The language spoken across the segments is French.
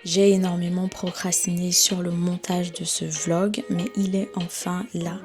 J'ai énormément procrastiné sur le montage de ce vlog, mais il est enfin là.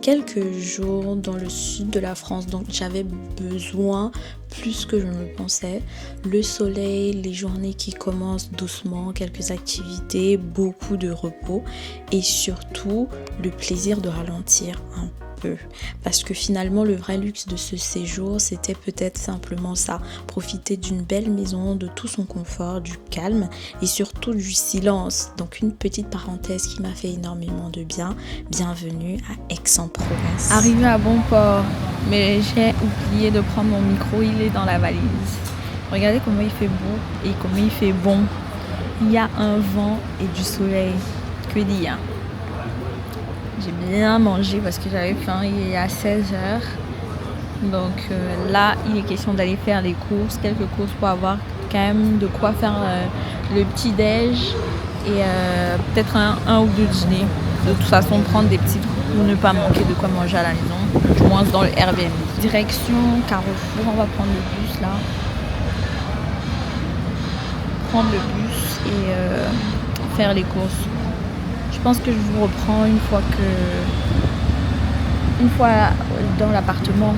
Quelques jours dans le sud de la France, donc j'avais besoin plus que je ne le pensais. Le soleil, les journées qui commencent doucement, quelques activités, beaucoup de repos et surtout le plaisir de ralentir un peu. Parce que finalement, le vrai luxe de ce séjour, c'était peut-être simplement ça. Profiter d'une belle maison, de tout son confort, du calme et surtout du silence. Donc une petite parenthèse qui m'a fait énormément de bien. Bienvenue à Aix-en-Provence. Arrivé à bon port, mais j'ai oublié de prendre mon micro, il est dans la valise. Regardez comment il fait beau et comment il fait bon. Il y a un vent et du soleil. Que dire? J'ai bien mangé parce que j'avais faim, il est à 16h. Donc là, il est question d'aller faire des courses, quelques courses pour avoir quand même de quoi faire le petit-déj et peut-être un ou deux dîners. De toute façon, prendre des petits trucs pour ne pas manquer de quoi manger à la maison, du moins dans le Airbnb. Direction Carrefour, on va prendre le bus là. Prendre le bus et faire les courses. Je pense que je vous reprends une fois dans l'appartement.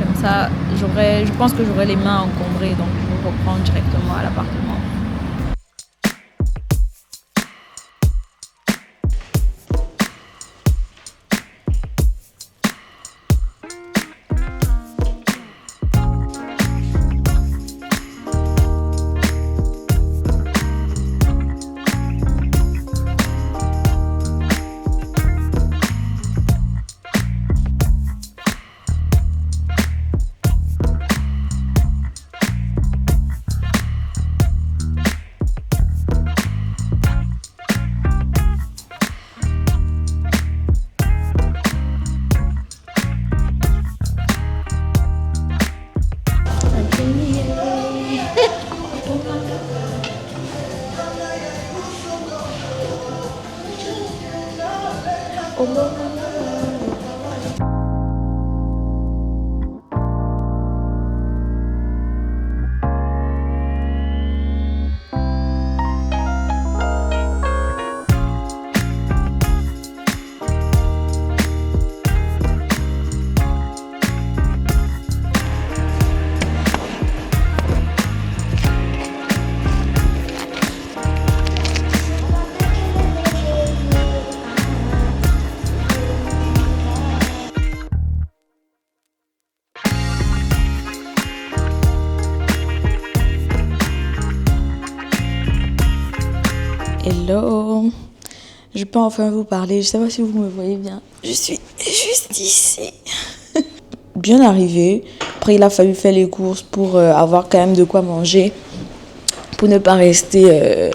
Comme ça, je pense que j'aurai les mains encombrées, donc je vous reprends directement à l'appartement. Hello, je peux enfin vous parler, je sais pas si vous me voyez bien. Je suis juste ici. Bien arrivé. Après, il a fallu faire les courses pour avoir quand même de quoi manger, pour ne pas rester.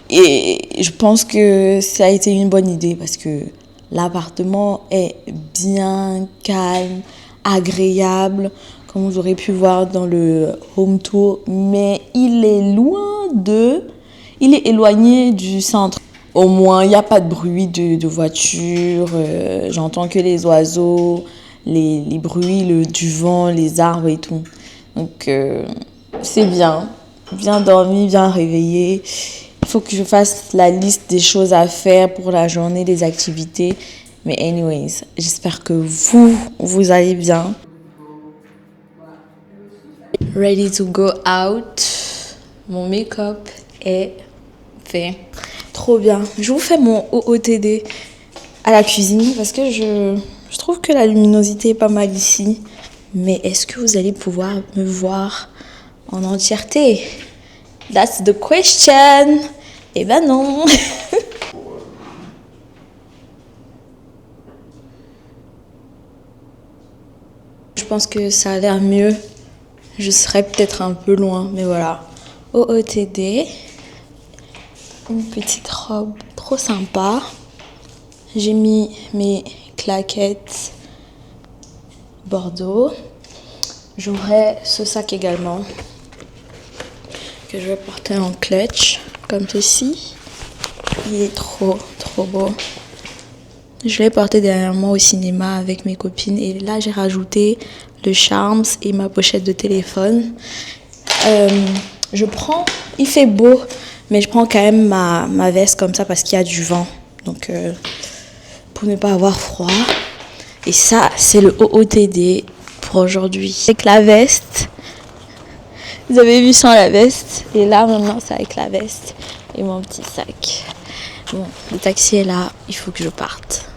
Et je pense que ça a été une bonne idée parce que l'appartement est bien calme, agréable, comme vous aurez pu voir dans le home tour, mais il est éloigné du centre. Au moins, il n'y a pas de bruit de voiture, j'entends que les oiseaux, les bruits du vent, les arbres et tout. Donc, c'est bien dormi, bien réveillé. Il faut que je fasse la liste des choses à faire pour la journée, des activités. Mais anyways, j'espère que vous allez bien. Ready to go out. Mon make-up est fait. Trop bien. Je vous fais mon OOTD à la cuisine parce que je trouve que la luminosité est pas mal ici. Mais est-ce que vous allez pouvoir me voir en entièreté? That's the question. Eh ben non. Je pense que ça a l'air mieux. Je serais peut-être un peu loin, mais voilà. OOTD. Une petite robe trop sympa. J'ai mis mes claquettes bordeaux. J'aurai ce sac également que je vais porter en clutch comme ceci. Il est trop beau. Je l'ai porté dernièrement au cinéma avec mes copines et là j'ai rajouté le Charms et ma pochette de téléphone. Il fait beau, Mais je prends quand même ma veste comme ça parce qu'il y a du vent. Donc, pour ne pas avoir froid. Et ça, c'est le OOTD pour aujourd'hui. Avec la veste. Vous avez vu sans la veste. Et là, maintenant, c'est avec la veste et mon petit sac. Bon, le taxi est là. Il faut que je parte.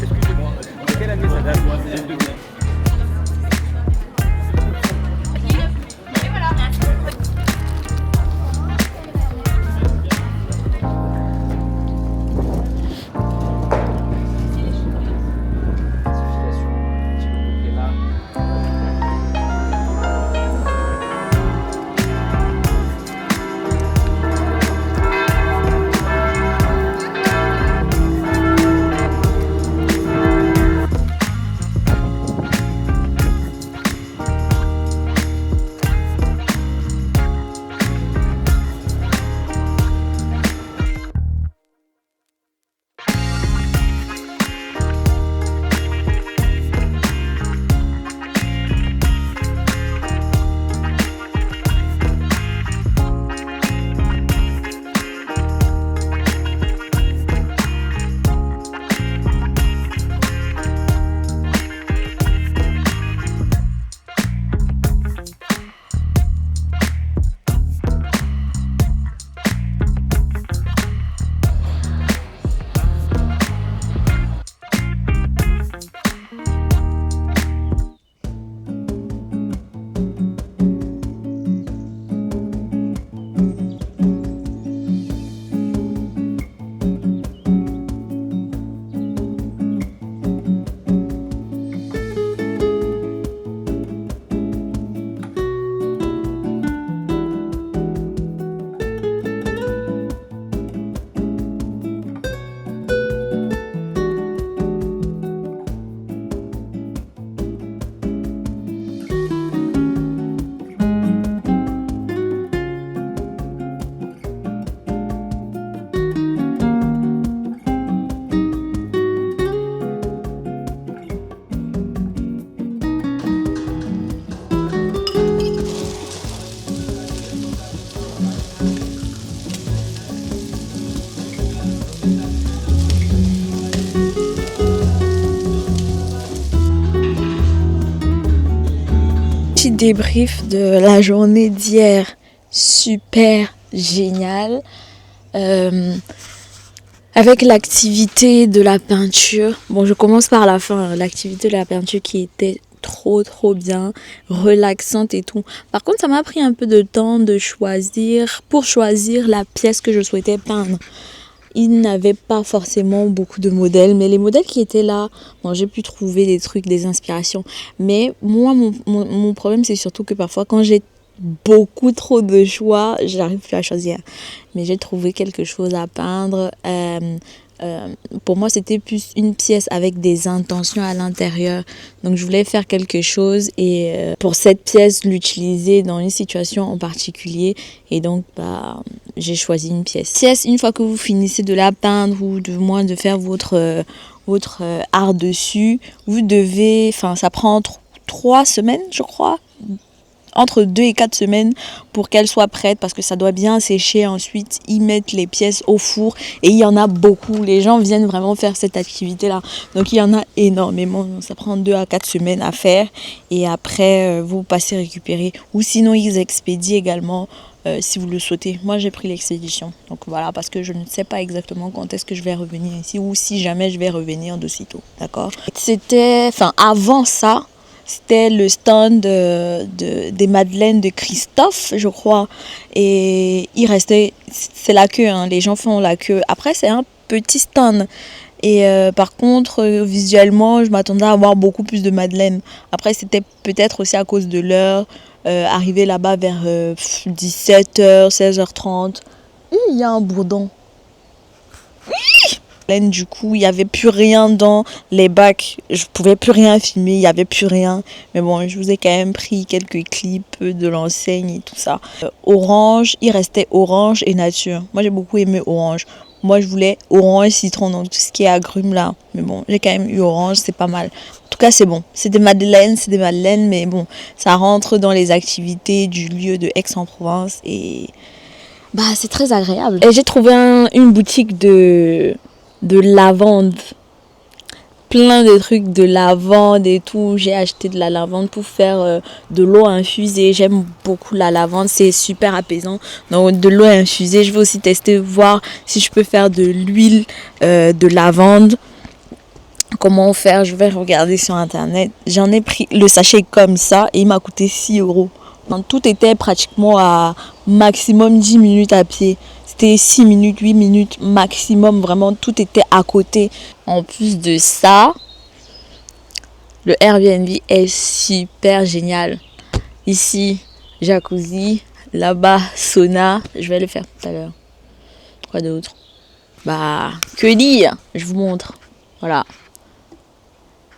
Excusez-moi, de quelle année ça date? Petit débrief de la journée d'hier, super génial. Avec l'activité de la peinture, bon je commence par la fin, l'activité de la peinture qui était trop bien, relaxante et tout. Par contre ça m'a pris un peu de temps pour choisir la pièce que je souhaitais peindre. Il n'avait pas forcément beaucoup de modèles, mais les modèles qui étaient là, bon, j'ai pu trouver des trucs, des inspirations. Mais moi, mon problème, c'est surtout que parfois, quand j'ai beaucoup trop de choix, j'arrive plus à choisir. Mais j'ai trouvé quelque chose à peindre. Pour moi, c'était plus une pièce avec des intentions à l'intérieur. Donc, je voulais faire quelque chose et pour cette pièce, l'utiliser dans une situation en particulier. Et donc, j'ai choisi une pièce. Une fois que vous finissez de la peindre ou de moins de faire votre art dessus, vous devez, ça prend 3 semaines, je crois. Entre 2 et 4 semaines pour qu'elle soit prête parce que ça doit bien sécher. Ensuite, ils mettent les pièces au four et il y en a beaucoup. Les gens viennent vraiment faire cette activité-là. Donc, il y en a énormément. Ça prend 2 à 4 semaines à faire et après, vous passez récupérer. Ou sinon, ils expédient également si vous le souhaitez. Moi, j'ai pris l'expédition. Donc, voilà, parce que je ne sais pas exactement quand est-ce que je vais revenir ici ou si jamais je vais revenir de sitôt. D'accord ? Avant ça, c'était le stand des madeleines de Christophe, je crois. Et il restait, c'est la queue, hein, les gens font la queue. Après, c'est un petit stand. Et par contre, visuellement, je m'attendais à avoir beaucoup plus de madeleines. Après, c'était peut-être aussi à cause de l'heure. Arrivé là-bas vers 17h, 16h30. Il y a un bourdon. Du coup, il n'y avait plus rien dans les bacs. Je pouvais plus rien filmer, il n'y avait plus rien. Mais bon, je vous ai quand même pris quelques clips de l'enseigne et tout ça. Orange, il restait orange et nature. Moi, j'ai beaucoup aimé orange. Moi, je voulais orange, citron, donc tout ce qui est agrumes là. Mais bon, j'ai quand même eu orange, c'est pas mal. En tout cas, c'est bon. C'est des madeleines, mais bon, ça rentre dans les activités du lieu de Aix-en-Provence et bah, c'est très agréable. Et j'ai trouvé une boutique de lavande. Plein de trucs de lavande et tout. J'ai acheté de la lavande pour faire de l'eau infusée. J'aime beaucoup la lavande, c'est super apaisant. Donc de l'eau infusée, je vais aussi tester, voir si je peux faire de l'huile de lavande. Comment faire? Je vais regarder sur internet. J'en ai pris le sachet comme ça et il m'a coûté 6 €. Donc, tout était pratiquement à maximum 10 minutes à pied. C'était 6 minutes, 8 minutes maximum. Vraiment, tout était à côté. En plus de ça, le Airbnb est super génial. Ici, jacuzzi. Là-bas, sauna. Je vais le faire tout à l'heure. Quoi d'autre? Bah, que dire? Je vous montre. Voilà.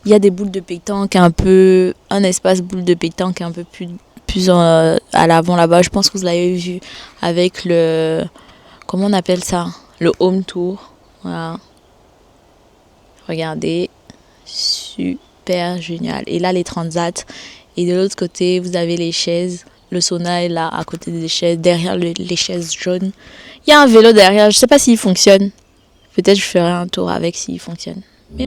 Il y a des boules de pétanque un espace boule de pétanque un peu plus à l'avant là-bas. Je pense que vous l'avez vu avec le, comment on appelle ça? Le home tour. Voilà. Regardez. Super génial. Et là, les transats. Et de l'autre côté, vous avez les chaises. Le sauna est là, à côté des chaises, derrière les chaises jaunes. Il y a un vélo derrière. Je sais pas s'il fonctionne. Peut-être je ferai un tour avec s'il fonctionne. Mais...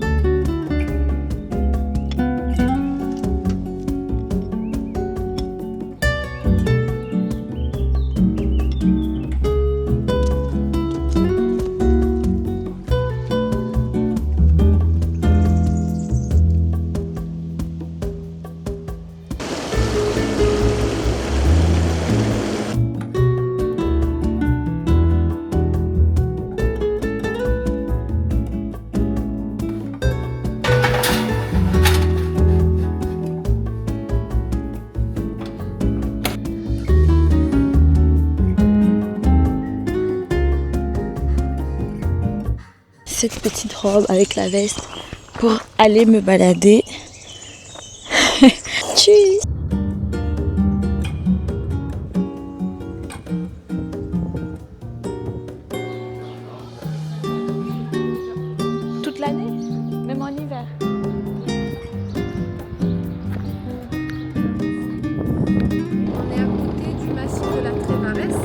cette petite robe avec la veste pour aller me balader. Tchuss! Toute l'année, même en hiver. On est à côté du massif de la Trémarès.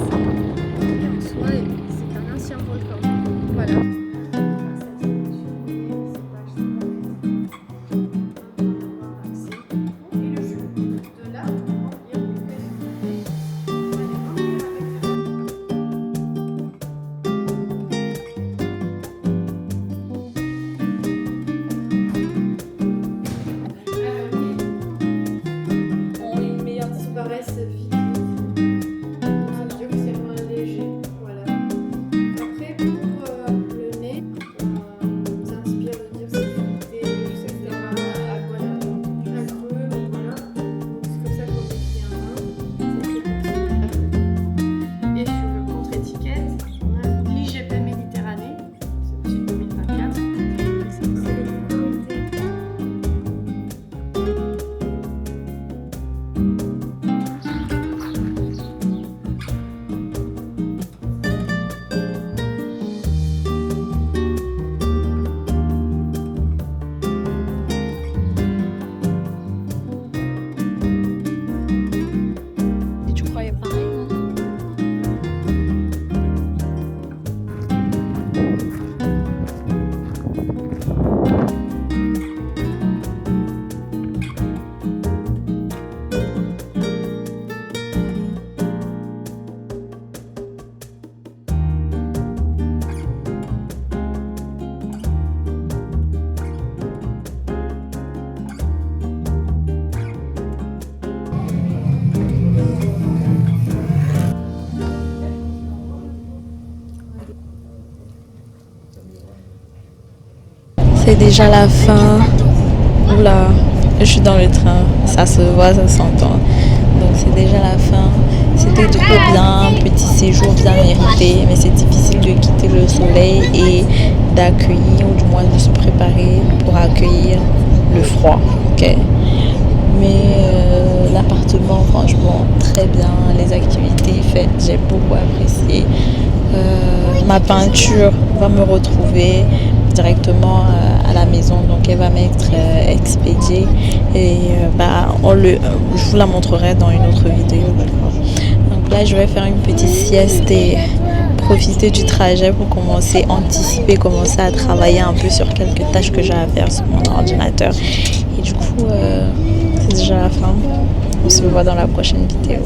Et en soi, c'est un ancien volcan. Voilà. C'est déjà la fin. Oula, je suis dans le train. Ça se voit, ça s'entend. Donc c'est déjà la fin. C'était trop bien, petit séjour bien mérité, mais c'est difficile de quitter le soleil et d'accueillir, ou du moins de se préparer pour accueillir le froid. Okay. Mais l'appartement, franchement, très bien. Les activités faites, j'ai beaucoup apprécié. ma peinture va me retrouver directement à la maison, donc elle va m'être expédiée et je vous la montrerai dans une autre vidéo. Donc là je vais faire une petite sieste et profiter du trajet pour commencer à travailler un peu sur quelques tâches que j'ai à faire sur mon ordinateur. Et du coup c'est déjà la fin, on se revoit dans la prochaine vidéo.